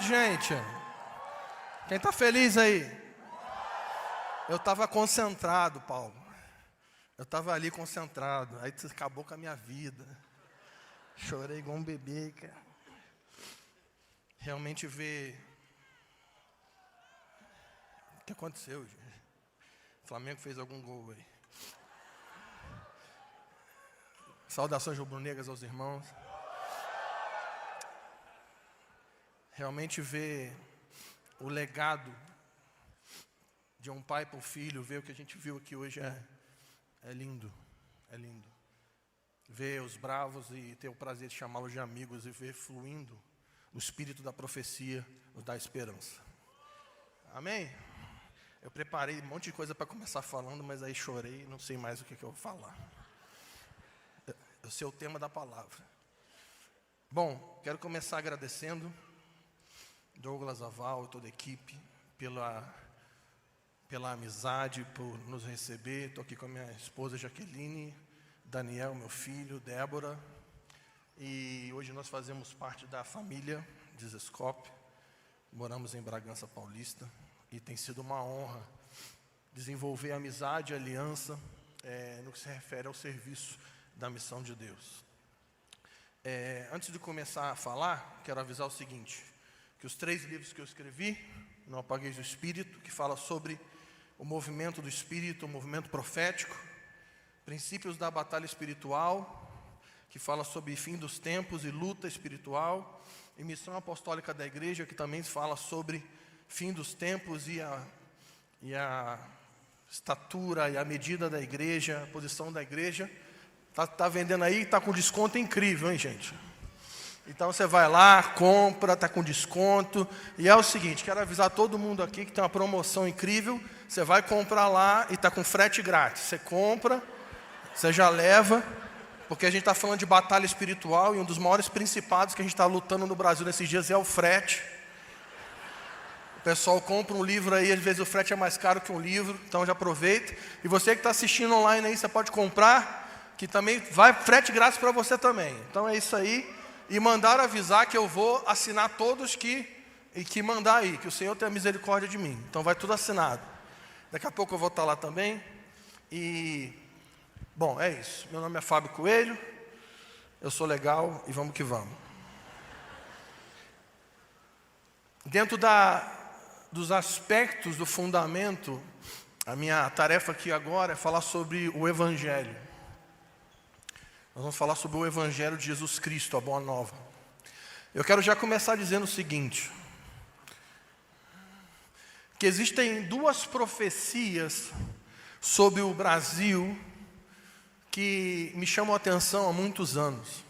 Gente, quem está feliz aí? Eu estava concentrado, Paulo. Eu estava ali concentrado. Aí você acabou com a minha vida. Chorei igual um bebê, cara. Realmente ver o que aconteceu, gente. O Flamengo fez algum gol aí. Saudações rubro-negras aos irmãos. Realmente ver o legado de um pai para o filho, ver o que a gente viu aqui hoje é lindo, é lindo. Ver os bravos e ter o prazer de chamá-los de amigos e ver fluindo o espírito da profecia nos dá esperança. Amém? Eu preparei um monte de coisa para começar falando, mas aí chorei, não sei mais o que eu vou falar. Eu sei o tema da palavra. Bom, quero começar agradecendo Douglas, Aval e toda a equipe pela amizade, por nos receber. Estou aqui com a minha esposa Jaqueline, Daniel, meu filho, Débora. E hoje nós fazemos parte da família de Zescope. Moramos em Bragança Paulista. E tem sido uma honra desenvolver amizade e aliança no que se refere ao serviço da missão de Deus. Antes de começar a falar, quero avisar o seguinte, que os 3 livros que eu escrevi, Não Apagueis o Espírito, que fala sobre o movimento do Espírito, o movimento profético, Princípios da Batalha Espiritual, que fala sobre fim dos tempos e luta espiritual, e Missão Apostólica da Igreja, que também fala sobre fim dos tempos e a estatura e a medida da igreja, a posição da igreja. Tá vendendo aí, está com desconto incrível, hein, gente? Então você vai lá, compra, está com desconto. E é o seguinte, quero avisar todo mundo aqui que tem uma promoção incrível. Você vai comprar lá e está com frete grátis. Você compra, você já leva, porque a gente está falando de batalha espiritual e um dos maiores principados que a gente está lutando no Brasil nesses dias é o frete. O pessoal compra um livro aí, às vezes o frete é mais caro que um livro, então já aproveita. E você que está assistindo online aí, você pode comprar, que também vai frete grátis para você também. Então é isso aí. E mandaram avisar que eu vou assinar todos que mandar aí, que o Senhor tenha misericórdia de mim. Então vai tudo assinado. Daqui a pouco eu vou estar lá também. E, bom, é isso. Meu nome é Fábio Coelho, eu sou legal e vamos que vamos. Dentro dos aspectos do fundamento, a minha tarefa aqui agora é falar sobre o Evangelho. Nós vamos falar sobre o Evangelho de Jesus Cristo, a Boa Nova. Eu quero já começar dizendo o seguinte, que existem 2 profecias sobre o Brasil que me chamam a atenção há muitos anos.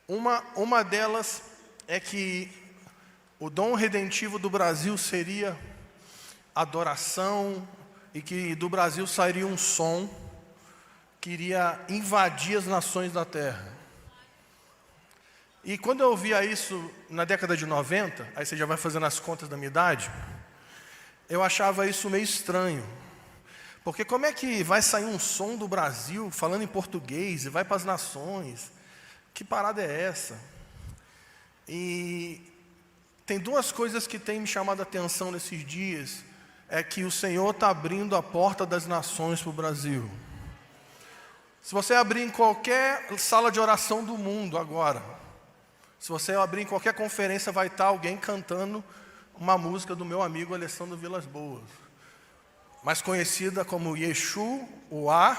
Uma delas é que o dom redentivo do Brasil seria adoração e que do Brasil sairia um som que iria invadir as nações da terra. E quando eu ouvia isso na década de 90, aí você já vai fazendo as contas da minha idade, eu achava isso meio estranho. Porque como é que vai sair um som do Brasil falando em português e vai para as nações? Que parada é essa? E tem 2 coisas que têm me chamado a atenção nesses dias. É que o Senhor está abrindo a porta das nações para o Brasil. Se você abrir em qualquer sala de oração do mundo agora, se você abrir em qualquer conferência, vai estar alguém cantando uma música do meu amigo Alessandro Vilas Boas, mais conhecida como Yeshu, Uá,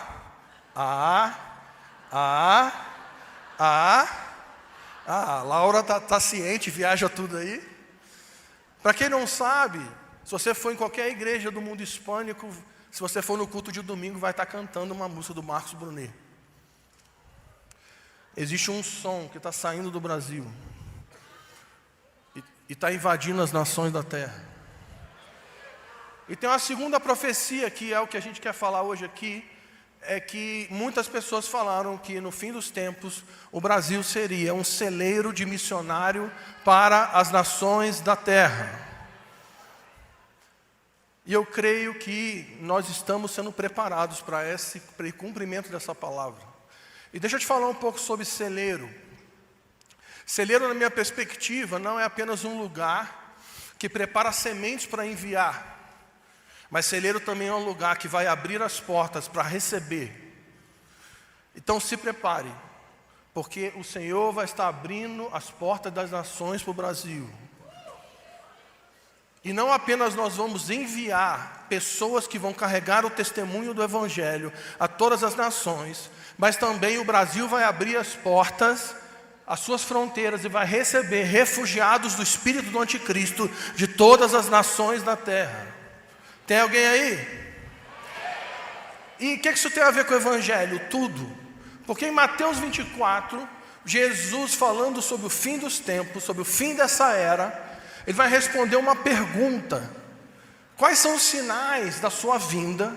a Laura tá ciente, viaja tudo aí. Para quem não sabe, se você for em qualquer igreja do mundo hispânico, se você for no culto de domingo, vai estar cantando uma música do Marcos Brunet. Existe um som que está saindo do Brasil e está invadindo as nações da terra. E tem uma segunda profecia, que é o que a gente quer falar hoje aqui, é que muitas pessoas falaram que no fim dos tempos o Brasil seria um celeiro de missionário para as nações da terra. E eu creio que nós estamos sendo preparados para esse cumprimento dessa palavra. E deixa eu te falar um pouco sobre celeiro. Celeiro, na minha perspectiva, não é apenas um lugar que prepara sementes para enviar, mas celeiro também é um lugar que vai abrir as portas para receber. Então se prepare, porque o Senhor vai estar abrindo as portas das nações para o Brasil. E não apenas nós vamos enviar pessoas que vão carregar o testemunho do Evangelho a todas as nações, mas também o Brasil vai abrir as portas, as suas fronteiras, e vai receber refugiados do espírito do anticristo de todas as nações da terra. Tem alguém aí? E o que isso tem a ver com o Evangelho? Tudo. Porque em Mateus 24, Jesus falando sobre o fim dos tempos, sobre o fim dessa era, Ele vai responder uma pergunta: quais são os sinais da sua vinda?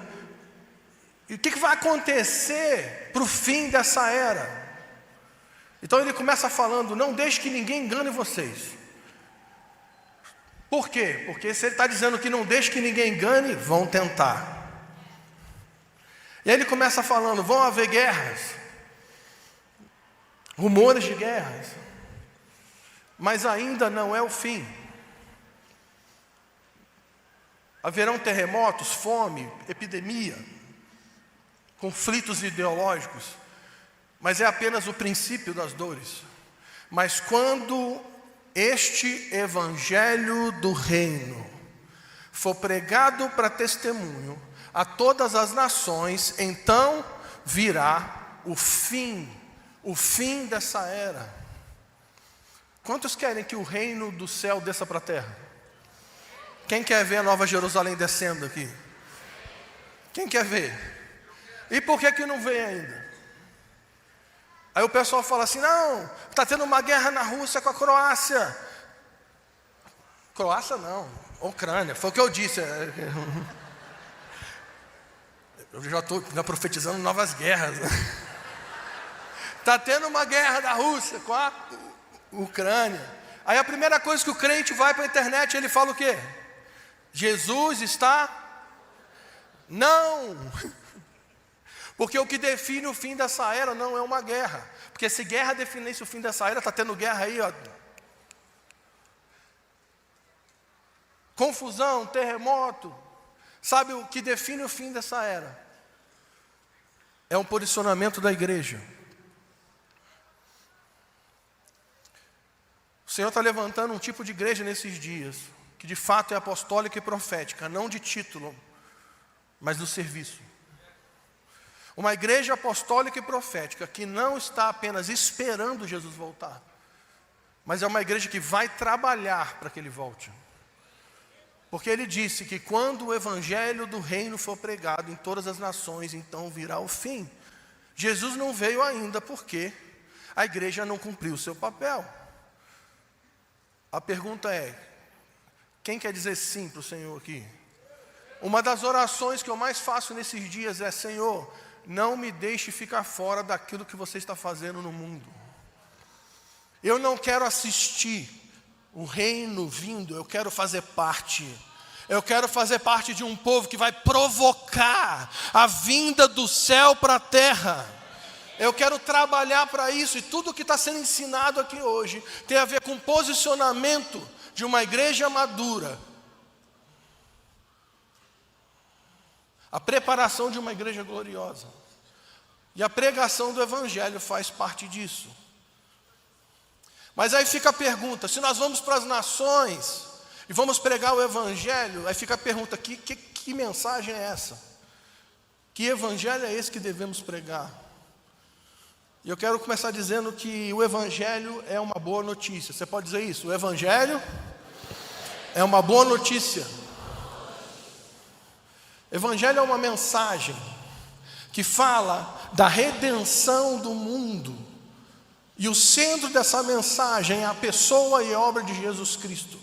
E o que vai acontecer para o fim dessa era? Então ele começa falando: não deixe que ninguém engane vocês. Por quê? Porque se ele está dizendo que não deixe que ninguém engane, vão tentar. E aí ele começa falando: vão haver guerras, rumores de guerras, mas ainda não é o fim. Haverão terremotos, fome, epidemia, conflitos ideológicos, mas é apenas o princípio das dores. Mas quando este evangelho do reino for pregado para testemunho a todas as nações, então virá o fim dessa era. Quantos querem que o reino do céu desça para a terra? Quem quer ver a Nova Jerusalém descendo aqui? Quem quer ver? E por que não vem ainda? Aí o pessoal fala assim: não, está tendo uma guerra na Rússia com a Croácia. Croácia não, Ucrânia, foi o que eu disse. Eu já estou profetizando novas guerras. Está tendo uma guerra da Rússia com a Ucrânia. Aí a primeira coisa que o crente vai para a internet, ele fala o quê? Jesus está? Não. Porque o que define o fim dessa era não é uma guerra. Porque se guerra definisse o fim dessa era, está tendo guerra aí, ó. Confusão, terremoto. Sabe o que define o fim dessa era? É um posicionamento da igreja. O Senhor está levantando um tipo de igreja nesses dias, que de fato é apostólica e profética, não de título, mas do serviço. Uma igreja apostólica e profética que não está apenas esperando Jesus voltar, mas é uma igreja que vai trabalhar para que Ele volte. Porque Ele disse que quando o evangelho do reino for pregado em todas as nações, então virá o fim. Jesus não veio ainda porque a igreja não cumpriu o seu papel. A pergunta é: quem quer dizer sim para o Senhor aqui? Uma das orações que eu mais faço nesses dias é: Senhor, não me deixe ficar fora daquilo que você está fazendo no mundo. Eu não quero assistir o reino vindo, eu quero fazer parte. Eu quero fazer parte de um povo que vai provocar a vinda do céu para a terra. Eu quero trabalhar para isso, e tudo que está sendo ensinado aqui hoje tem a ver com o posicionamento de uma igreja madura, a preparação de uma igreja gloriosa, e a pregação do evangelho faz parte disso. Mas aí fica a pergunta: se nós vamos para as nações e vamos pregar o evangelho, aí fica a pergunta: que mensagem é essa? Que evangelho é esse que devemos pregar? E eu quero começar dizendo que o evangelho é uma boa notícia. Você pode dizer isso? O evangelho é uma boa notícia. Evangelho é uma mensagem que fala da redenção do mundo. E o centro dessa mensagem é a pessoa e obra de Jesus Cristo.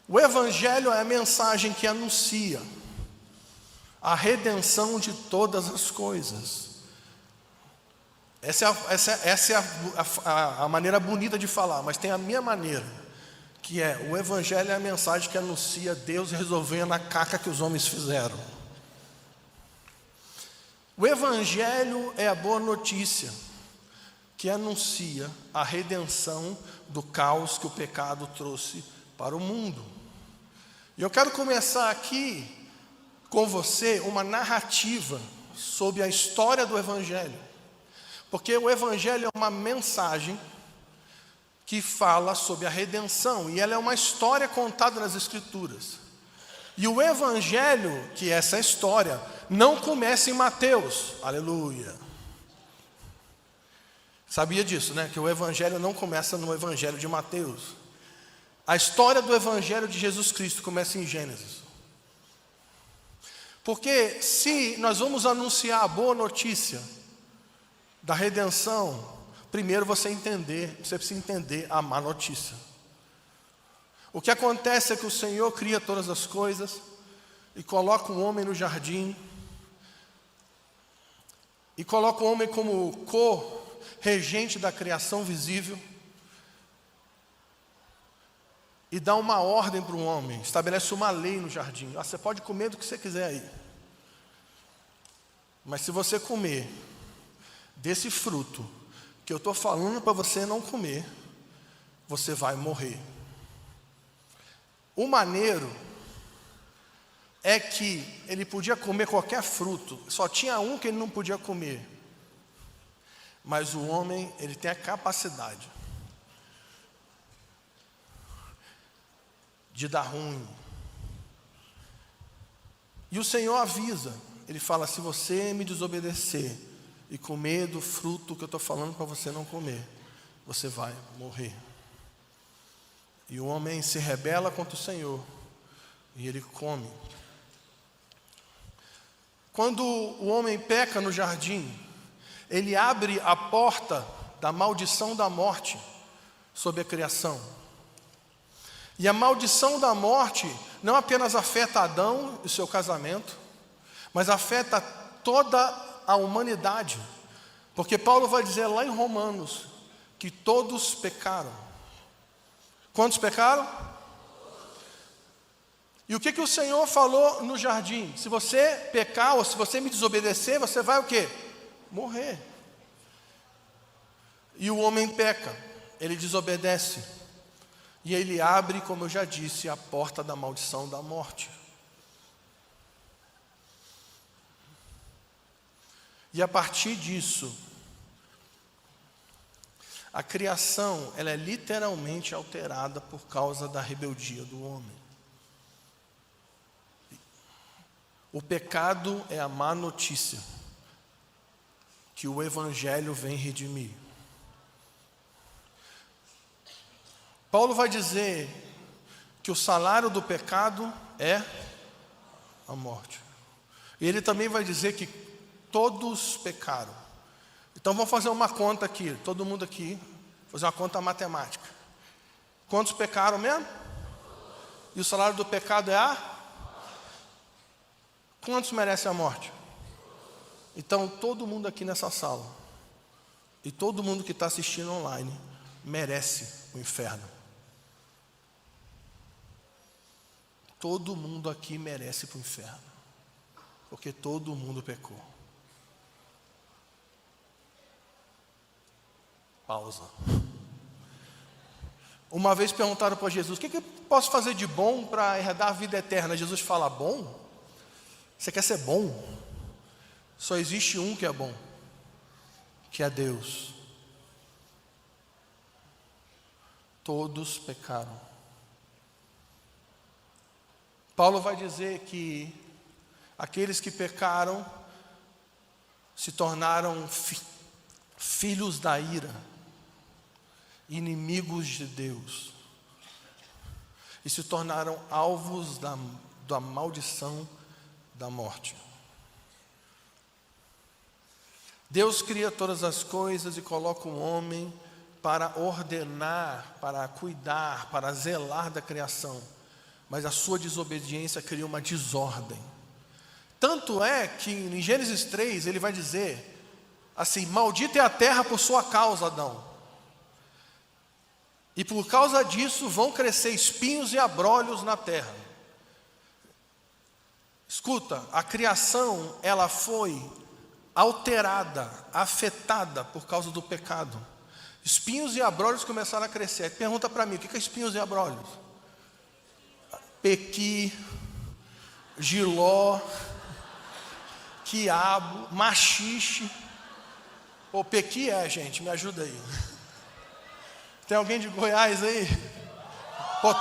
O evangelho é a mensagem que anuncia a redenção de todas as coisas. Essa é a maneira bonita de falar, mas tem a minha maneira, que é: o evangelho é a mensagem que anuncia Deus resolvendo a caca que os homens fizeram. O evangelho é a boa notícia que anuncia a redenção do caos que o pecado trouxe para o mundo. E eu quero começar aqui com você uma narrativa sobre a história do Evangelho, porque o Evangelho é uma mensagem que fala sobre a redenção, e ela é uma história contada nas Escrituras. E o Evangelho, que é essa história, não começa em Mateus, aleluia. Sabia disso, né? Que o Evangelho não começa no Evangelho de Mateus. A história do Evangelho de Jesus Cristo começa em Gênesis. Porque se nós vamos anunciar a boa notícia da redenção, primeiro você precisa entender a má notícia. O que acontece é que o Senhor cria todas as coisas e coloca o homem no jardim, e coloca o homem como co-regente da criação visível, e dá uma ordem para o homem, estabelece uma lei no jardim. Você pode comer do que você quiser aí, mas se você comer desse fruto que eu estou falando para você não comer, você vai morrer. O maneiro é que ele podia comer qualquer fruto, só tinha um que ele não podia comer. Mas o homem, ele tem a capacidade de dar ruim. E o Senhor avisa, ele fala: se você me desobedecer e comer do fruto que eu estou falando para você não comer, você vai morrer. E o homem se rebela contra o Senhor, e ele come. Quando o homem peca no jardim, ele abre a porta da maldição da morte sobre a criação. E a maldição da morte não apenas afeta Adão e o seu casamento, mas afeta toda a humanidade. Porque Paulo vai dizer lá em Romanos que todos pecaram. Quantos pecaram? E o que o Senhor falou no jardim? Se você pecar ou se você me desobedecer, você vai o quê? Morrer. E o homem peca, ele desobedece. E ele abre, como eu já disse, a porta da maldição da morte. E a partir disso, a criação, ela é literalmente alterada por causa da rebeldia do homem. O pecado é a má notícia que o Evangelho vem redimir. Paulo vai dizer que o salário do pecado é a morte. E ele também vai dizer que todos pecaram. Então vamos fazer uma conta aqui, todo mundo aqui, fazer uma conta matemática. Quantos pecaram mesmo? E o salário do pecado é a? Quantos merecem a morte? Então todo mundo aqui nessa sala, e todo mundo que está assistindo online, merece o inferno. Todo mundo aqui merece para o inferno, porque todo mundo pecou. Pausa. Uma vez perguntaram para Jesus: o que eu posso fazer de bom para herdar a vida eterna? Jesus fala: bom? Você quer ser bom? Só existe um que é bom, que é Deus. Todos pecaram. Paulo vai dizer que aqueles que pecaram se tornaram filhos da ira, inimigos de Deus, e se tornaram alvos da maldição da morte. Deus cria todas as coisas e coloca o homem para ordenar, para cuidar, para zelar da criação, mas a sua desobediência cria uma desordem. Tanto é que em Gênesis 3 ele vai dizer assim: maldita é a terra por sua causa, Adão, e por causa disso vão crescer espinhos e abrolhos na terra. Escuta, a criação, ela foi alterada, afetada por causa do pecado. Espinhos e abrolhos começaram a crescer. Pergunta para mim, o que é espinhos e abrolhos? Pequi, giló, quiabo, machixe. Pô, pequi gente, me ajuda aí. Tem alguém de Goiás aí? Pô,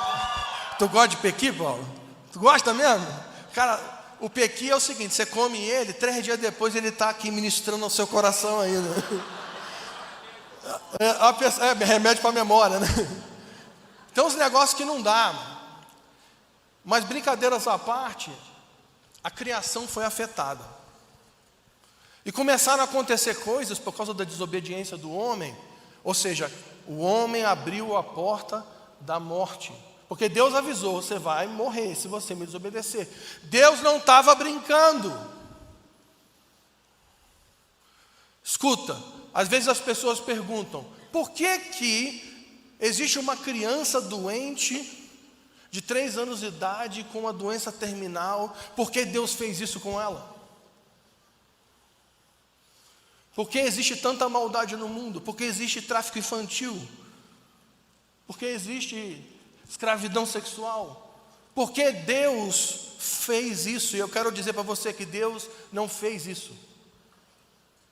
tu gosta de pequi, Paulo? Tu gosta mesmo? Cara, o pequi é o seguinte, você come ele, 3 dias depois ele está aqui ministrando ao seu coração ainda. É remédio para a memória, né? Tem uns negócios que não dá. Mas brincadeiras à parte, a criação foi afetada. E começaram a acontecer coisas por causa da desobediência do homem. Ou seja, o homem abriu a porta da morte. Porque Deus avisou, você vai morrer se você me desobedecer. Deus não estava brincando. Escuta, às vezes as pessoas perguntam, por que existe uma criança doente de 3 anos de idade com uma doença terminal? Por que Deus fez isso com ela? Por que existe tanta maldade no mundo? Por que existe tráfico infantil? Por que existe escravidão sexual? Por que Deus fez isso? E eu quero dizer para você que Deus não fez isso.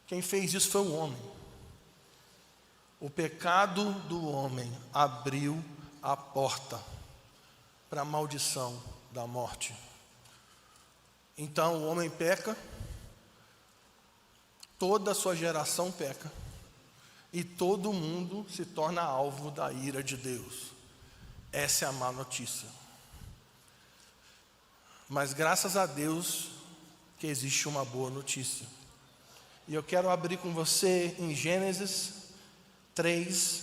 Quem fez isso foi o homem. O pecado do homem abriu a porta para a maldição da morte. Então o homem peca, toda a sua geração peca, e todo mundo se torna alvo da ira de Deus. Essa é a má notícia. Mas graças a Deus que existe uma boa notícia. E eu quero abrir com você em Gênesis 3.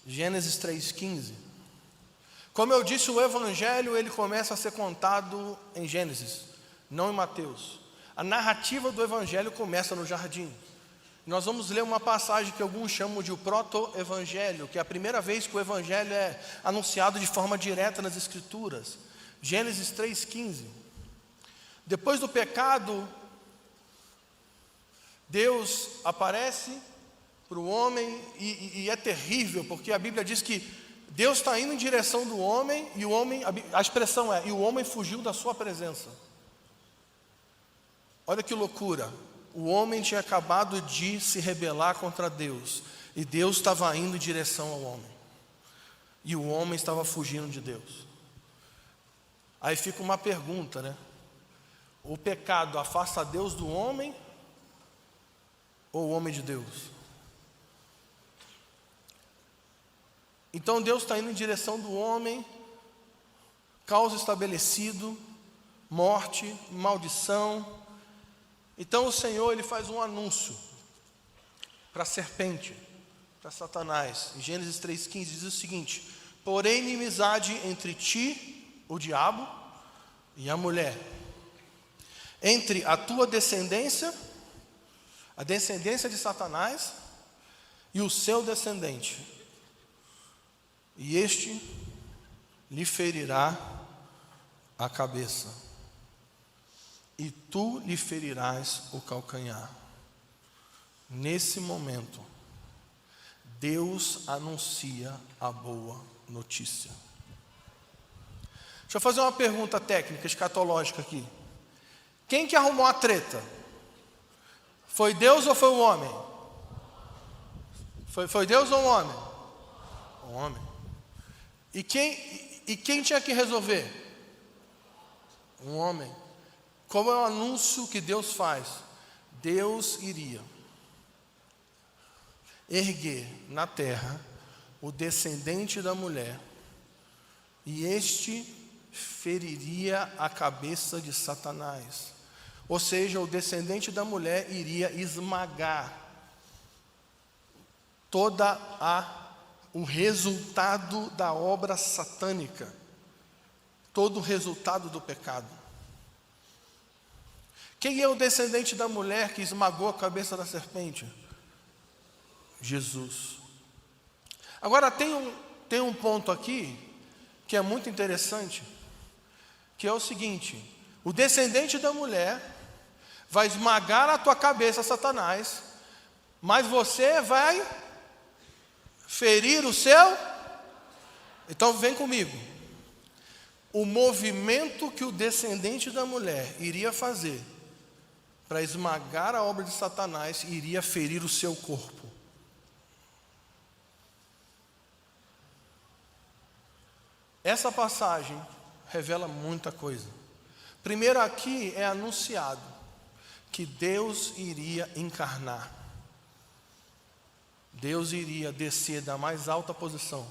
Gênesis 3,15. Como eu disse, o Evangelho ele começa a ser contado em Gênesis, não em Mateus. A narrativa do Evangelho começa no jardim. Nós vamos ler uma passagem que alguns chamam de o proto-evangelho, que é a primeira vez que o Evangelho é anunciado de forma direta nas Escrituras. Gênesis 3,15. Depois do pecado, Deus aparece para o homem e é terrível, porque a Bíblia diz que Deus está indo em direção do homem e o homem, a expressão é, e o homem fugiu da sua presença. Olha que loucura, o homem tinha acabado de se rebelar contra Deus, e Deus estava indo em direção ao homem, e o homem estava fugindo de Deus. Aí fica uma pergunta, né? O pecado afasta Deus do homem, ou o homem de Deus? Então Deus está indo em direção do homem, caos estabelecido, morte, maldição. Então o Senhor ele faz um anúncio para a serpente, para Satanás. Em Gênesis 3,15 diz o seguinte: porém inimizade entre ti, o diabo, e a mulher, entre a tua descendência, a descendência de Satanás, e o seu descendente, e este lhe ferirá a cabeça, e tu lhe ferirás o calcanhar. Nesse momento, Deus anuncia a boa notícia. Deixa eu fazer uma pergunta técnica, escatológica aqui. Quem que arrumou a treta? Foi Deus ou foi o homem? Foi Deus ou o homem? O homem. E quem tinha que resolver? Um homem. Como é o anúncio que Deus faz? Deus iria erguer na terra o descendente da mulher, e este feriria a cabeça de Satanás. Ou seja, o descendente da mulher iria esmagar o resultado da obra satânica, todo o resultado do pecado. Quem é o descendente da mulher que esmagou a cabeça da serpente? Jesus. Agora tem um ponto aqui que é muito interessante, que é o seguinte: O descendente da mulher vai esmagar a tua cabeça, Satanás, mas você vai ferir o seu. Então vem comigo. O movimento que o descendente da mulher iria fazer para esmagar a obra de Satanás iria ferir o seu corpo. Essa passagem revela muita coisa. Primeiro, aqui é anunciado que Deus iria encarnar. Deus iria descer da mais alta posição.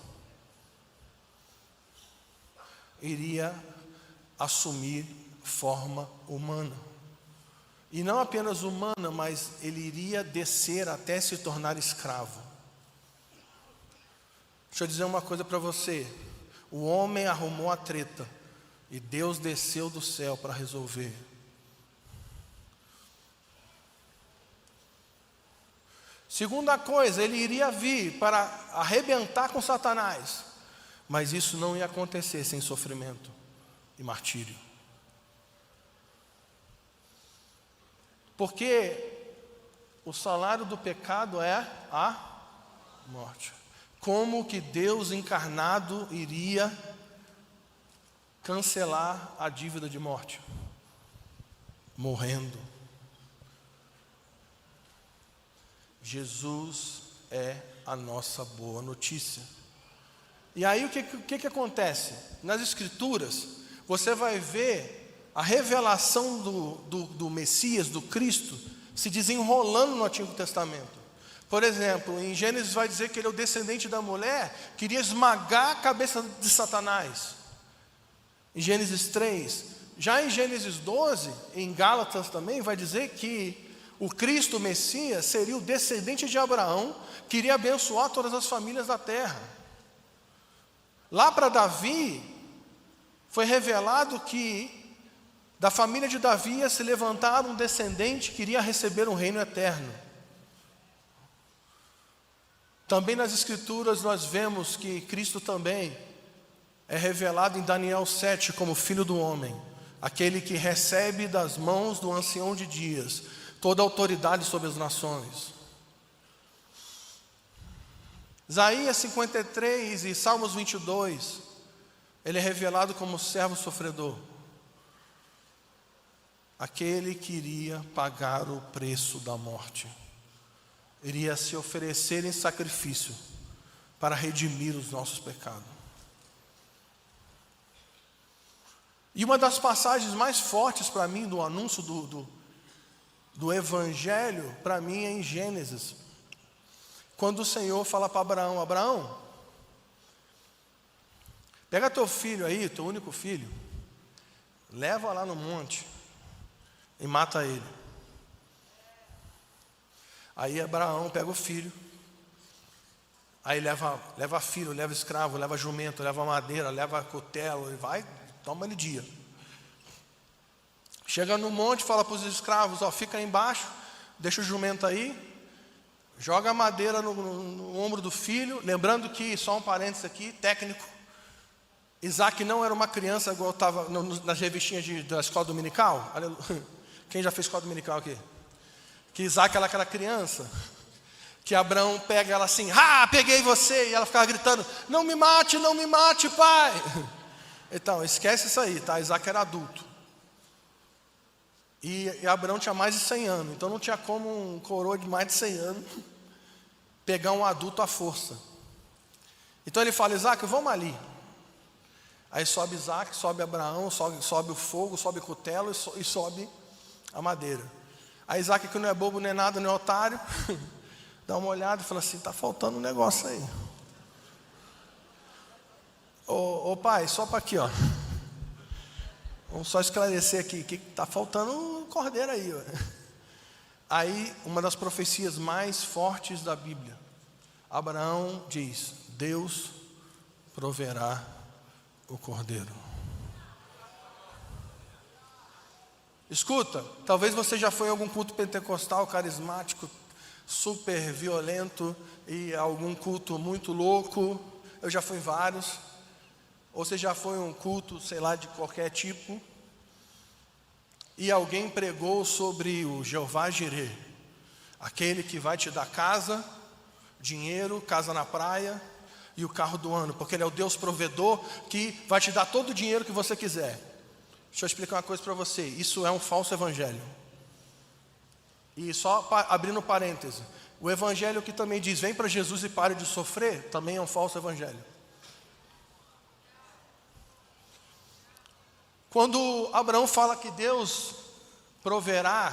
Iria assumir forma humana. E não apenas humana, mas ele iria descer até se tornar escravo. Deixa eu dizer uma coisa para você. O homem arrumou a treta e Deus desceu do céu para resolver. Segunda coisa, ele iria vir para arrebentar com Satanás, mas isso não ia acontecer sem sofrimento e martírio. Porque o salário do pecado é a morte. Como que Deus encarnado iria cancelar a dívida de morte? Morrendo. Jesus é a nossa boa notícia. E aí o que acontece? Nas Escrituras, você vai ver a revelação do Messias, do Cristo, se desenrolando no Antigo Testamento. Por exemplo, em Gênesis vai dizer que ele é o descendente da mulher, queria esmagar a cabeça de Satanás. Em Gênesis 3. Já em Gênesis 12, em Gálatas também, vai dizer que o Cristo, o Messias, seria o descendente de Abraão, que iria abençoar todas as famílias da terra. Lá para Davi, foi revelado que da família de Davi ia se levantar um descendente que iria receber um reino eterno. Também nas Escrituras nós vemos que Cristo também é revelado em Daniel 7 como Filho do Homem, aquele que recebe das mãos do ancião de dias toda a autoridade sobre as nações. Isaías 53 e Salmos 22, ele é revelado como servo sofredor, aquele que iria pagar o preço da morte, iria se oferecer em sacrifício para redimir os nossos pecados. E uma das passagens mais fortes para mim do anúncio do Evangelho, para mim é em Gênesis, quando o Senhor fala para Abraão: Abraão, pega teu filho aí, teu único filho, leva lá no monte e mata ele. Aí Abraão pega o filho, aí leva filho, leva escravo, leva jumento, leva madeira, leva cutelo, e vai, toma ele dia. Chega no monte, fala para os escravos: ó, fica aí embaixo, deixa o jumento aí, joga a madeira no ombro do filho. Lembrando que, só um parênteses aqui, técnico, Isaac não era uma criança igual estava nas revistinhas da escola dominical. Quem já fez escola dominical aqui? Que Isaac era aquela criança que Abraão pega ela assim: peguei você, e ela ficava gritando: não me mate, pai. Então, esquece isso aí, tá? Isaac era adulto. E Abraão tinha mais de 100 anos, então não tinha como um coroa de mais de 100 anos pegar um adulto à força. Então ele fala: Isaac, vamos ali. Aí sobe Isaac, sobe Abraão, sobe o fogo, sobe o cutelo e sobe a madeira. Aí Isaac, que não é bobo nem nada, nem otário, dá uma olhada e fala assim: está faltando um negócio aí. Ô pai, só para aqui, ó. Vamos só esclarecer aqui, que está faltando um cordeiro aí. Ó. Aí, uma das profecias mais fortes da Bíblia, Abraão diz: Deus proverá o cordeiro. Escuta, talvez você já foi em algum culto pentecostal, carismático, super violento, e algum culto muito louco. Eu já fui em vários. Ou você já foi em um culto, sei lá, de qualquer tipo. e alguém pregou sobre o Jeová Jireh, aquele que vai te dar casa, dinheiro, casa na praia e o carro do ano, porque Ele é o Deus provedor que vai te dar todo o dinheiro que você quiser. Deixa eu explicar uma coisa para você, isso é um falso evangelho. E só abrindo parêntese, o evangelho que também diz, vem para Jesus e pare de sofrer, também é um falso evangelho. Quando Abraão fala que Deus proverá,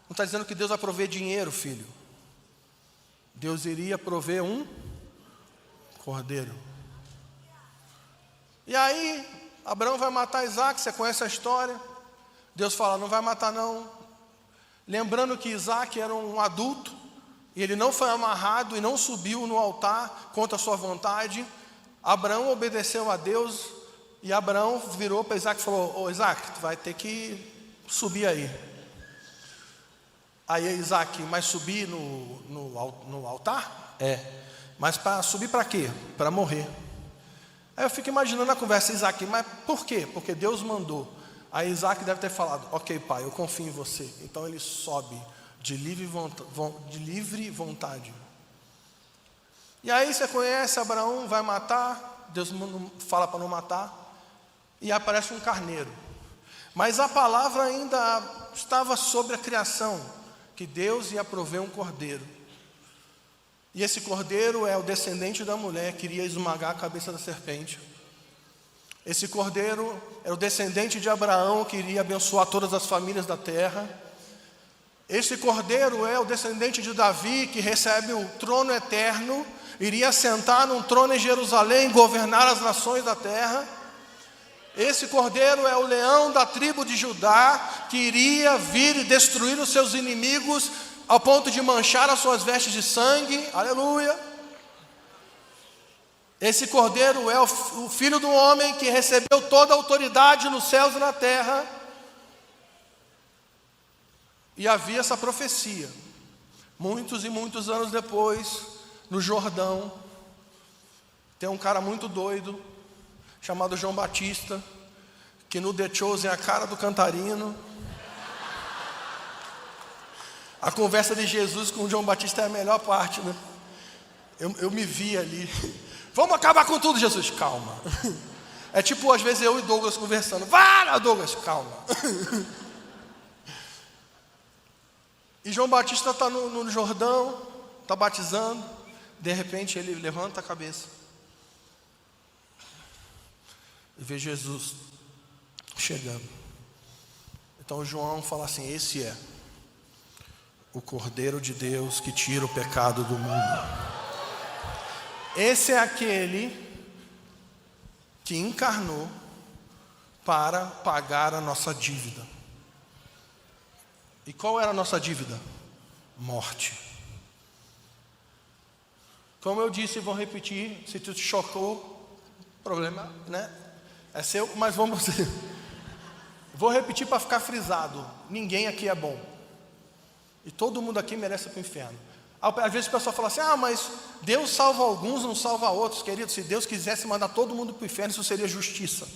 não está dizendo que Deus vai prover dinheiro, filho. Deus iria prover um cordeiro. E aí, Abraão vai matar Isaac, você conhece a história. Deus fala, não vai matar não. Lembrando que Isaac era um adulto, e ele não foi amarrado e não subiu no altar contra a sua vontade. Abraão obedeceu a Deus, e Abraão virou para Isaac e falou, ô Isaac, tu vai ter que subir aí. Aí Isaac, mas subir no altar? É. Mas para subir para quê? Para morrer. Aí eu fico imaginando a conversa, Isaac, mas por quê? Porque Deus mandou. Aí Isaac deve ter falado, ok pai, eu confio em você. Então ele sobe de livre vontade. E aí você conhece, Abraão vai matar, Deus fala para não matar, e aparece um carneiro. Mas a palavra ainda estava sobre a criação, que Deus ia prover um cordeiro. E esse cordeiro é o descendente da mulher que iria esmagar a cabeça da serpente. Esse cordeiro é o descendente de Abraão que iria abençoar todas as famílias da terra. Esse cordeiro é o descendente de Davi que recebe o trono eterno, iria sentar num trono em Jerusalém, governar as nações da terra. Esse cordeiro é o leão da tribo de Judá, que iria vir e destruir os seus inimigos, ao ponto de manchar as suas vestes de sangue, aleluia. Esse cordeiro é o filho do homem, que recebeu toda a autoridade nos céus e na terra. E havia essa profecia, muitos e muitos anos depois, no Jordão, tem um cara muito doido, chamado João Batista, que no The Chosen é a cara do cantarino. A conversa de Jesus com o João Batista é a melhor parte, né? Eu me vi ali. Vamos acabar com tudo, Jesus, calma. É tipo, às vezes, eu e Douglas conversando. Vai, Douglas, calma. E João Batista está no Jordão, está batizando. De repente, ele levanta a cabeça e vê Jesus chegando. Então João fala assim, esse é o Cordeiro de Deus que tira o pecado do mundo. Esse é aquele que encarnou para pagar a nossa dívida. E qual era a nossa dívida? Morte. Como eu disse e vou repetir, se tu te chocou, problema, né? É seu, mas vamos... Vou repetir para ficar frisado. Ninguém aqui é bom. E todo mundo aqui merece ir para o inferno. Às vezes o pessoal fala assim, mas Deus salva alguns, não salva outros. Querido, se Deus quisesse mandar todo mundo para o inferno, isso seria justiça.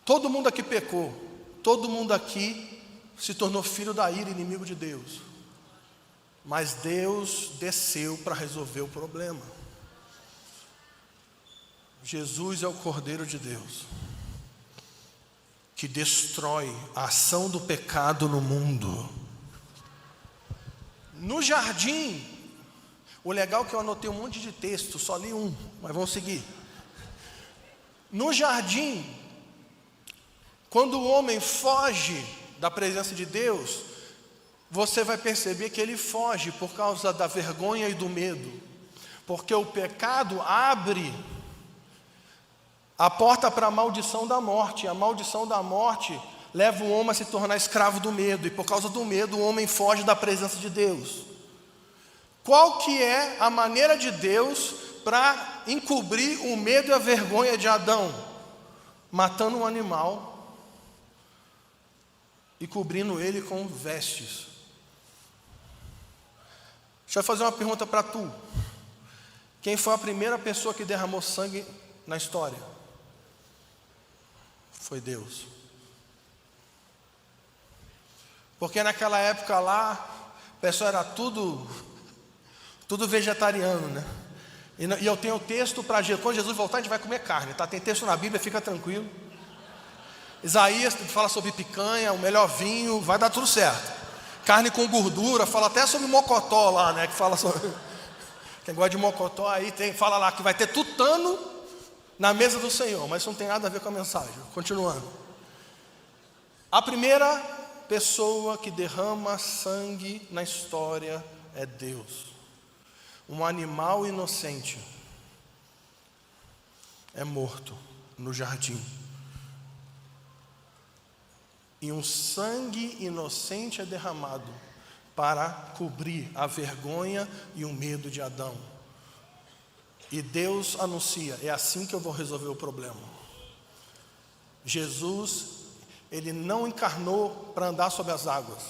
Todo mundo aqui pecou. Todo mundo aqui se tornou filho da ira, inimigo de Deus. Mas Deus desceu para resolver o problema. Jesus é o Cordeiro de Deus, que destrói a ação do pecado no mundo. No jardim, o legal é que eu anotei um monte de texto, só li um, mas vamos seguir. No jardim, quando o homem foge da presença de Deus, você vai perceber que ele foge por causa da vergonha e do medo, porque o pecado abre a porta para a maldição da morte. A maldição da morte leva o homem a se tornar escravo do medo, e por causa do medo o homem foge da presença de Deus. Qual que é a maneira de Deus para encobrir o medo e a vergonha de Adão? Matando um animal e cobrindo ele com vestes. Deixa eu fazer uma pergunta para tu. Quem foi a primeira pessoa que derramou sangue na história? Foi Deus. Porque naquela época lá, o pessoal era tudo vegetariano, né? E eu tenho texto para quando Jesus voltar a gente vai comer carne, tá? Tem texto na Bíblia, fica tranquilo. Isaías fala sobre picanha, o melhor vinho, vai dar tudo certo. Carne com gordura, fala até sobre mocotó lá, né? Que fala sobre... Quem gosta de mocotó aí fala lá que vai ter tutano na mesa do Senhor, mas isso não tem nada a ver com a mensagem. Continuando. A primeira pessoa que derrama sangue na história é Deus. Um animal inocente é morto no jardim. E um sangue inocente é derramado para cobrir a vergonha e o medo de Adão. E Deus anuncia: é assim que eu vou resolver o problema. Jesus, ele não encarnou para andar sobre as águas,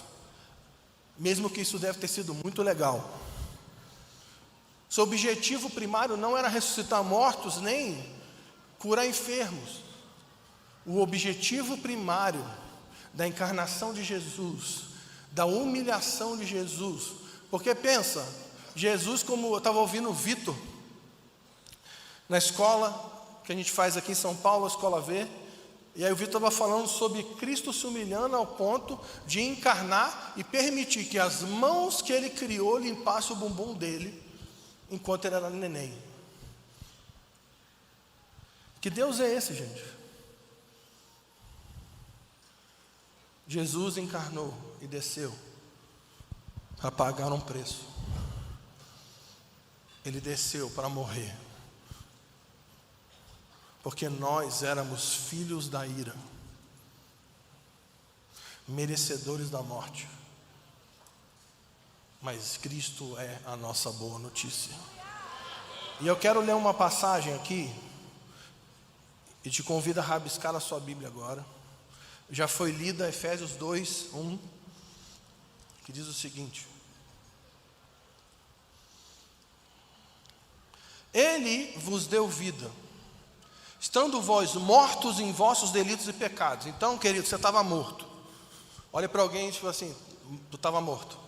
mesmo que isso deve ter sido muito legal. Seu objetivo primário não era ressuscitar mortos, nem curar enfermos. O objetivo primário da encarnação de Jesus, da humilhação de Jesus, porque pensa, Jesus, como eu estava ouvindo o Vitor, na escola que a gente faz aqui em São Paulo, a Escola V, e aí o Vitor estava falando sobre Cristo se humilhando ao ponto de encarnar e permitir que as mãos que ele criou limpassem o bumbum dele, enquanto ele era neném. Que Deus é esse, gente? Jesus encarnou e desceu para pagar um preço. Ele desceu para morrer, porque nós éramos filhos da ira, merecedores da morte. Mas Cristo é a nossa boa notícia. E eu quero ler uma passagem aqui, e te convido a rabiscar a sua Bíblia agora. Já foi lida Efésios 2:1, que diz o seguinte: Ele vos deu vida, estando vós mortos em vossos delitos e pecados. Então, querido, você estava morto. Olha para alguém e fala assim: tu estava morto.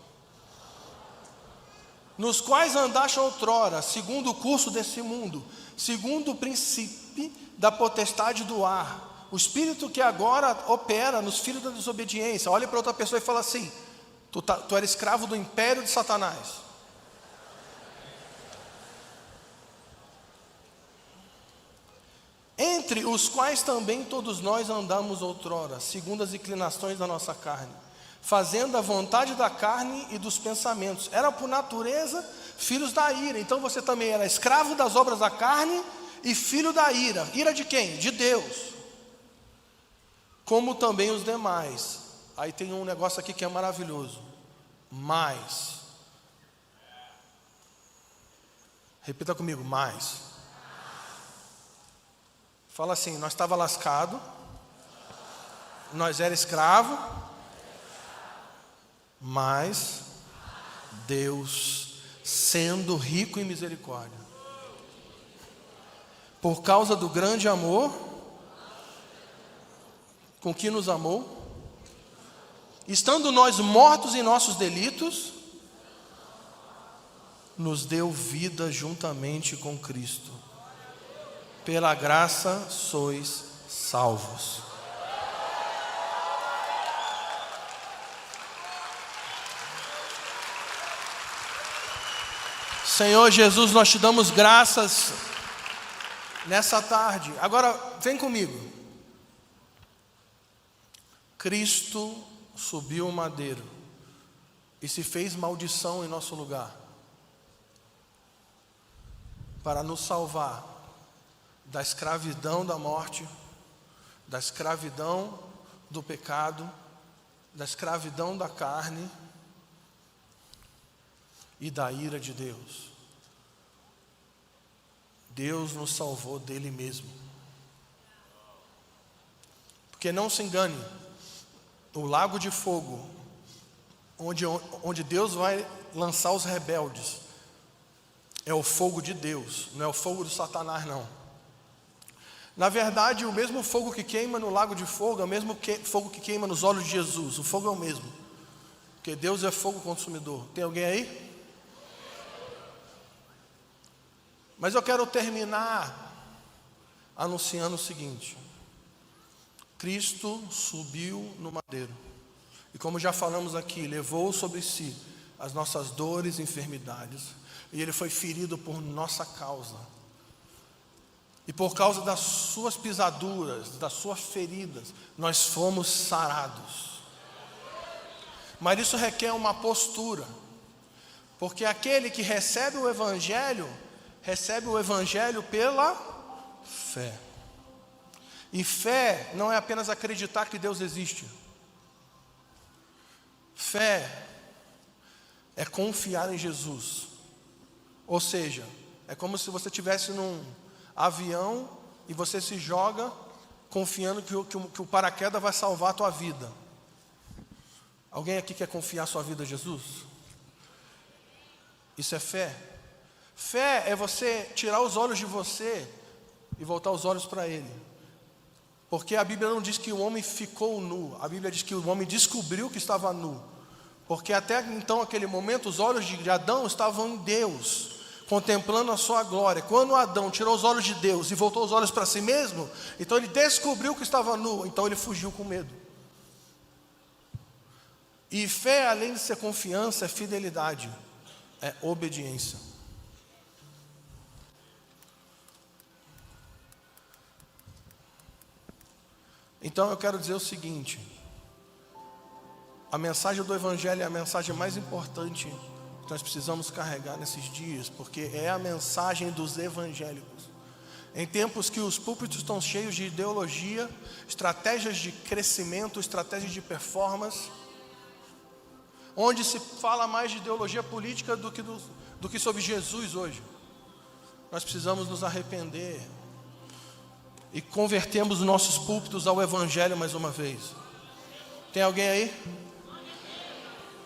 Nos quais andaste outrora, segundo o curso desse mundo, segundo o princípio da potestade do ar, o espírito que agora opera nos filhos da desobediência. Olha para outra pessoa e fala assim: tu era escravo do império de Satanás. Entre os quais também todos nós andamos outrora, segundo as inclinações da nossa carne, fazendo a vontade da carne e dos pensamentos. Era por natureza filhos da ira. Então você também era escravo das obras da carne e filho da ira. Ira de quem? De Deus. Como também os demais. Aí tem um negócio aqui que é maravilhoso. Mas. Repita comigo: mais. Fala assim: nós estava lascado, nós era escravo, mas Deus, sendo rico em misericórdia, por causa do grande amor com que nos amou, estando nós mortos em nossos delitos, nos deu vida juntamente com Cristo. Pela graça sois salvos. Senhor Jesus, nós te damos graças nessa tarde. Agora, vem comigo. Cristo subiu o madeiro e se fez maldição em nosso lugar, para nos salvar da escravidão da morte, da escravidão do pecado, da escravidão da carne e da ira de Deus. Deus nos salvou dele mesmo. Porque não se engane, o lago de fogo, onde Deus vai lançar os rebeldes, é o fogo de Deus, não é o fogo do Satanás, não. Na verdade, o mesmo fogo que queima no lago de fogo é o mesmo fogo que queima nos olhos de Jesus. O fogo é o mesmo. Porque Deus é fogo consumidor. Tem alguém aí? Mas eu quero terminar anunciando o seguinte: Cristo subiu no madeiro, e como já falamos aqui, levou sobre si as nossas dores e enfermidades, e Ele foi ferido por nossa causa, e por causa das suas pisaduras, das suas feridas, nós fomos sarados. Mas isso requer uma postura, porque aquele que recebe o Evangelho pela fé. E fé não é apenas acreditar que Deus existe. Fé é confiar em Jesus. Ou seja, é como se você estivesse num avião e você se joga confiando que o paraquedas vai salvar a tua vida. Alguém aqui quer confiar sua vida a Jesus? Isso é fé. Fé é você tirar os olhos de você e voltar os olhos para Ele. Porque a Bíblia não diz que o homem ficou nu. A Bíblia diz que o homem descobriu que estava nu. Porque até então, aquele momento, os olhos de Adão estavam em Deus, contemplando a sua glória. Quando Adão tirou os olhos de Deus e voltou os olhos para si mesmo, então ele descobriu que estava nu. Então ele fugiu com medo. E fé, além de ser confiança, é fidelidade, é obediência. Então eu quero dizer o seguinte: a mensagem do Evangelho é a mensagem mais importante que nós precisamos carregar nesses dias, porque é a mensagem dos evangélicos. Em tempos que os púlpitos estão cheios de ideologia, estratégias de crescimento, estratégias de performance, onde se fala mais de ideologia política do que sobre Jesus hoje, nós precisamos nos arrepender e convertermos os nossos púlpitos ao Evangelho mais uma vez. Tem alguém aí?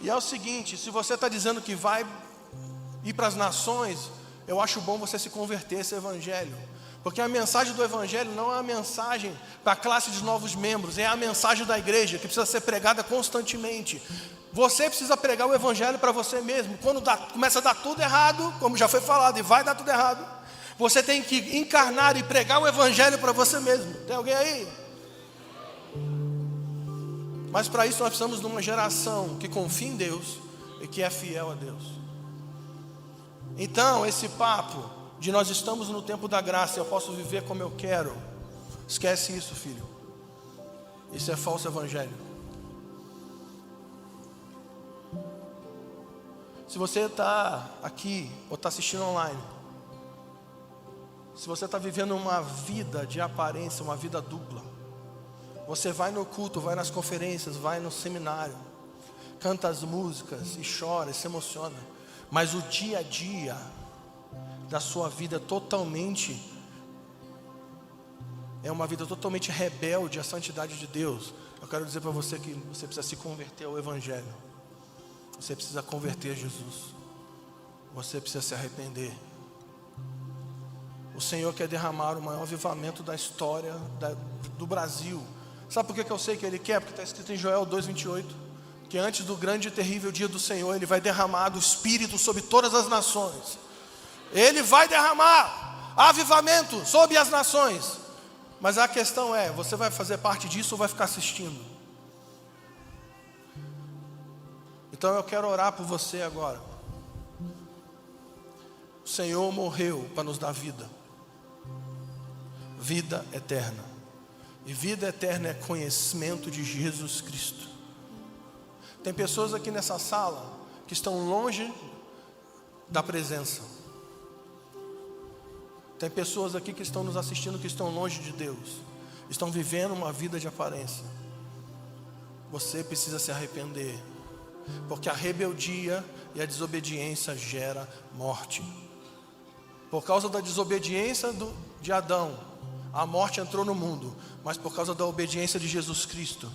E é o seguinte: se você está dizendo que vai ir para as nações, eu acho bom você se converter a esse Evangelho, porque a mensagem do Evangelho não é a mensagem para a classe de novos membros, é a mensagem da igreja que precisa ser pregada constantemente. Você precisa pregar o Evangelho para você mesmo. Quando começa a dar tudo errado, como já foi falado, e vai dar tudo errado, você tem que encarnar e pregar o Evangelho para você mesmo. Tem alguém aí? Mas para isso nós precisamos de uma geração que confia em Deus e que é fiel a Deus. Então esse papo de nós estamos no tempo da graça, eu posso viver como eu quero, esquece isso, filho. Isso é falso evangelho. Se você está aqui ou está assistindo online, se você está vivendo uma vida de aparência, uma vida dupla, você vai no culto, vai nas conferências, vai no seminário, canta as músicas e chora, e se emociona, mas o dia a dia da sua vida é uma vida totalmente rebelde à santidade de Deus. Eu quero dizer para você que você precisa se converter ao Evangelho. Você precisa converter a Jesus. Você precisa se arrepender. O Senhor quer derramar o maior avivamento da história do Brasil. Sabe por que eu sei que Ele quer? Porque está escrito em Joel 2:28, que antes do grande e terrível dia do Senhor, Ele vai derramar do Espírito sobre todas as nações. Ele vai derramar avivamento sobre as nações. Mas a questão é, você vai fazer parte disso ou vai ficar assistindo? Então eu quero orar por você agora. O Senhor morreu para nos dar vida. Vida eterna. E vida eterna é conhecimento de Jesus Cristo. Tem pessoas aqui nessa sala que estão longe da presença. Tem pessoas aqui que estão nos assistindo que estão longe de Deus. Estão vivendo uma vida de aparência. Você precisa se arrepender. Porque a rebeldia e a desobediência gera morte. Por causa da desobediência de Adão, a morte entrou no mundo. Mas por causa da obediência de Jesus Cristo,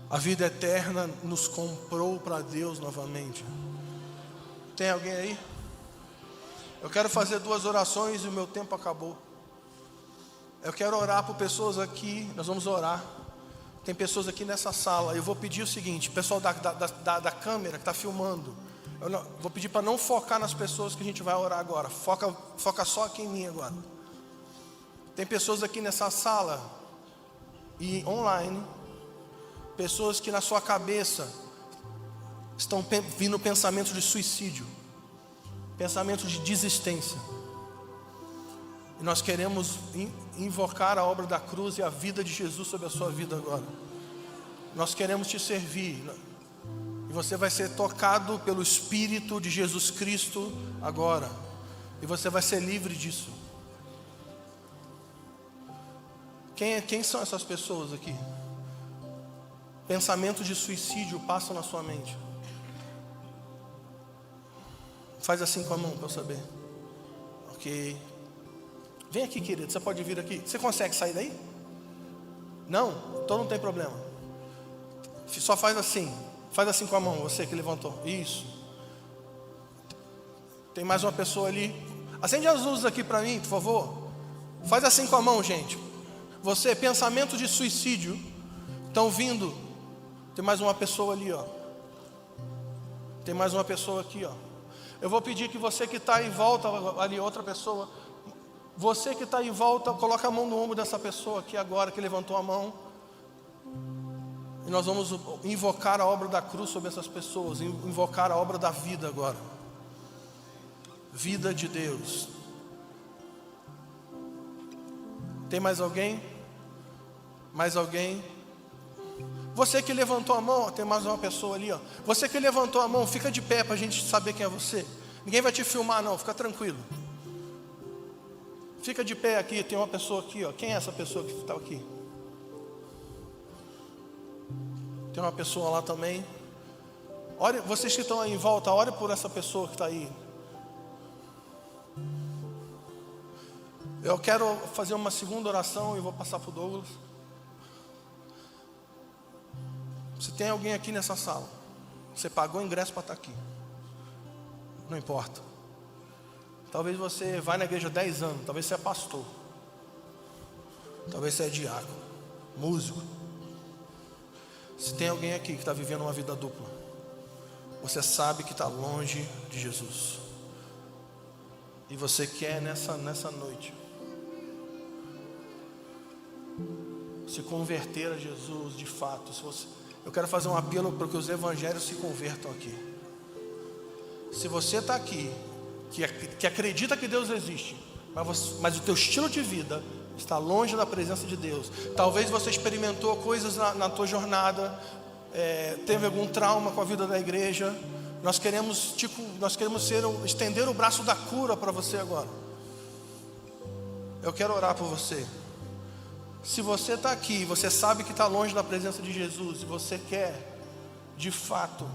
a vida eterna nos comprou para Deus novamente. Tem alguém aí? Eu quero fazer 2 orações e o meu tempo acabou. Eu quero orar por pessoas aqui. Nós vamos orar. Tem pessoas aqui nessa sala. Eu vou pedir o seguinte, pessoal da câmera que está filmando, vou pedir para não focar nas pessoas que a gente vai orar agora. Foca só aqui em mim agora. Tem pessoas aqui nessa sala e online, pessoas que na sua cabeça estão vindo pensamentos de suicídio, pensamentos de desistência. E nós queremos invocar a obra da cruz e a vida de Jesus sobre a sua vida agora. Nós queremos te servir. E você vai ser tocado pelo Espírito de Jesus Cristo agora. E você vai ser livre disso. Quem são essas pessoas aqui? Pensamentos de suicídio passam na sua mente. Faz assim com a mão para eu saber. Ok. Vem aqui, querido, você pode vir aqui. Você consegue sair daí? Não? Então não tem problema. Só faz assim com a mão, você que levantou. Isso. Tem mais uma pessoa ali. Acende as luzes aqui para mim, por favor. Faz assim com a mão, gente. Você, pensamentos de suicídio estão vindo. Tem mais uma pessoa ali, ó. Tem mais uma pessoa aqui, ó. Eu vou pedir que você que está em volta ali, outra pessoa. Você que está em volta, coloca a mão no ombro dessa pessoa aqui agora, que levantou a mão. E nós vamos invocar a obra da cruz sobre essas pessoas. Invocar a obra da vida agora. Vida de Deus. Tem mais alguém? Mais alguém? Você que levantou a mão, tem mais uma pessoa ali, ó. Você que levantou a mão, fica de pé para a gente saber quem é você. Ninguém vai te filmar não, fica tranquilo. Fica de pé aqui, tem uma pessoa aqui, ó. Quem é essa pessoa que está aqui? Tem uma pessoa lá também. Ore, vocês que estão aí em volta, ore por essa pessoa que está aí. Eu quero fazer uma segunda oração e vou passar para o Douglas. Se tem alguém aqui nessa sala, você pagou o ingresso para estar aqui. Não importa. Talvez você vai na igreja há 10 anos, talvez você é pastor. Talvez você é diácono, músico. Se tem alguém aqui que está vivendo uma vida dupla, você sabe que está longe de Jesus. E você quer nessa noite se converter a Jesus de fato. Eu quero fazer um apelo para que os evangelhos se convertam aqui. Se você está aqui, que acredita que Deus existe, mas o teu estilo de vida está longe da presença de Deus. Talvez você experimentou coisas na tua jornada, teve algum trauma com a vida da igreja. Nós queremos estender o braço da cura para você agora. Eu quero orar por você. Se você está aqui, você sabe que está longe da presença de Jesus, e você quer, de fato,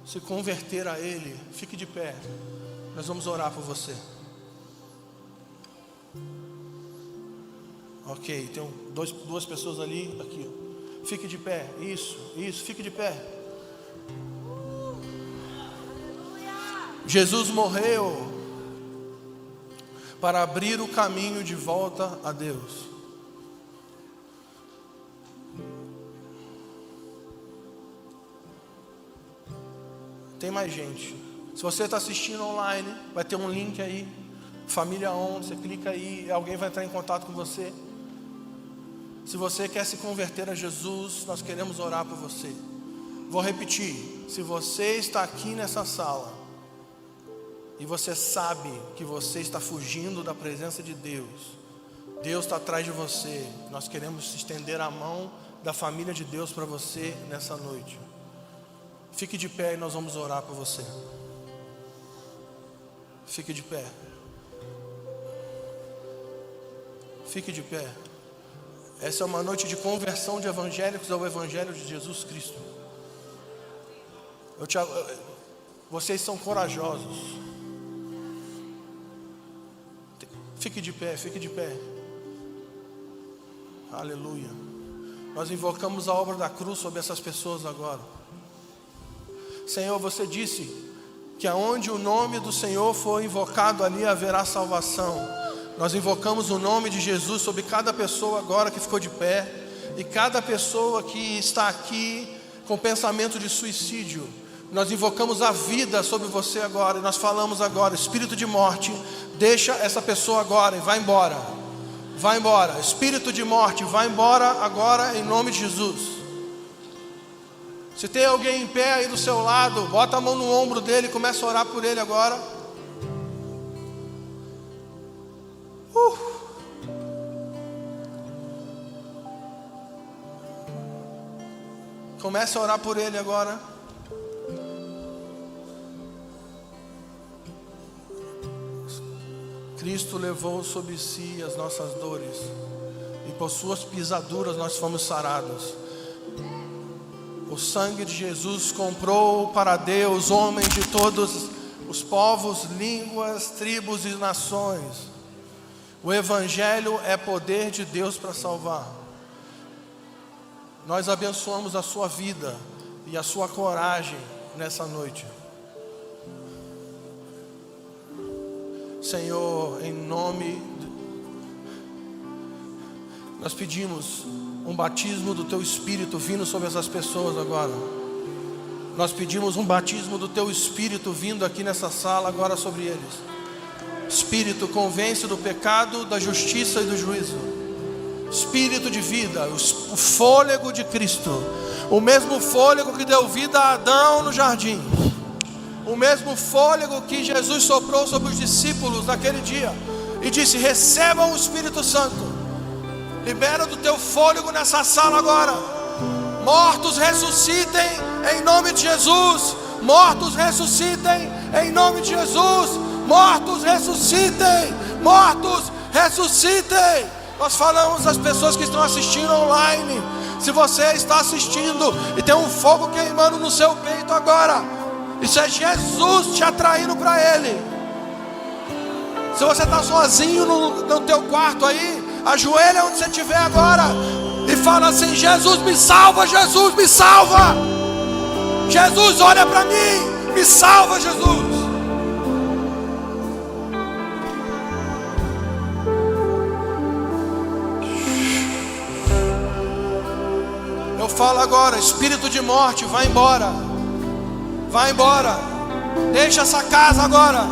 se converter a Ele, fique de pé. Nós vamos orar por você. Ok, tem duas pessoas ali, aqui. Fique de pé, isso, fique de pé. Jesus morreu para abrir o caminho de volta a Deus. Tem mais gente. Se você está assistindo online, vai ter um link aí, Família On, você clica aí, alguém vai entrar em contato com você. Se você quer se converter a Jesus, nós queremos orar por você. Vou repetir, se você está aqui nessa sala, e você sabe que você está fugindo da presença de Deus, Deus está atrás de você, nós queremos estender a mão da família de Deus para você nessa noite. Fique de pé e nós vamos orar por você. Fique de pé. Fique de pé. Essa é uma noite de conversão de evangélicos ao Evangelho de Jesus Cristo. Vocês são corajosos. Fique de pé, fique de pé. Aleluia. Nós invocamos a obra da cruz sobre essas pessoas agora. Senhor, você disse que aonde o nome do Senhor for invocado, ali haverá salvação. Nós invocamos o nome de Jesus sobre cada pessoa agora que ficou de pé. E cada pessoa que está aqui com pensamento de suicídio, nós invocamos a vida sobre você agora. E nós falamos agora: espírito de morte, deixa essa pessoa agora e vai embora. Vai embora. Espírito de morte, vai embora agora em nome de Jesus. Se tem alguém em pé aí do seu lado, bota a mão no ombro dele e começa a orar por ele agora. Comece a orar por ele agora. Cristo levou sobre si as nossas dores, e por suas pisaduras nós fomos sarados. O sangue de Jesus comprou para Deus homens de todos os povos, línguas, tribos e nações. O Evangelho é poder de Deus para salvar. Nós abençoamos a sua vida e a sua coragem nessa noite. Senhor, em nome nós pedimos um batismo do Teu Espírito vindo sobre essas pessoas agora. Nós pedimos um batismo do Teu Espírito vindo aqui nessa sala agora sobre eles. Espírito, convence do pecado, da justiça e do juízo. Espírito de vida, o fôlego de Cristo, o mesmo fôlego que deu vida a Adão no jardim, o mesmo fôlego que Jesus soprou sobre os discípulos naquele dia e disse: recebam o Espírito Santo. Libera do teu fôlego nessa sala agora. Mortos ressuscitem em nome de Jesus. Mortos ressuscitem em nome de Jesus. Mortos ressuscitem. Mortos ressuscitem. Nós falamos às pessoas que estão assistindo online. Se você está assistindo e tem um fogo queimando no seu peito agora, isso é Jesus te atraindo para Ele. Se você está sozinho no teu quarto aí, ajoelha onde você estiver agora e fala assim: Jesus me salva, Jesus me salva. Jesus, olha para mim, me salva, Jesus. Eu falo agora: espírito de morte, vai embora. Vai embora. Deixa essa casa agora.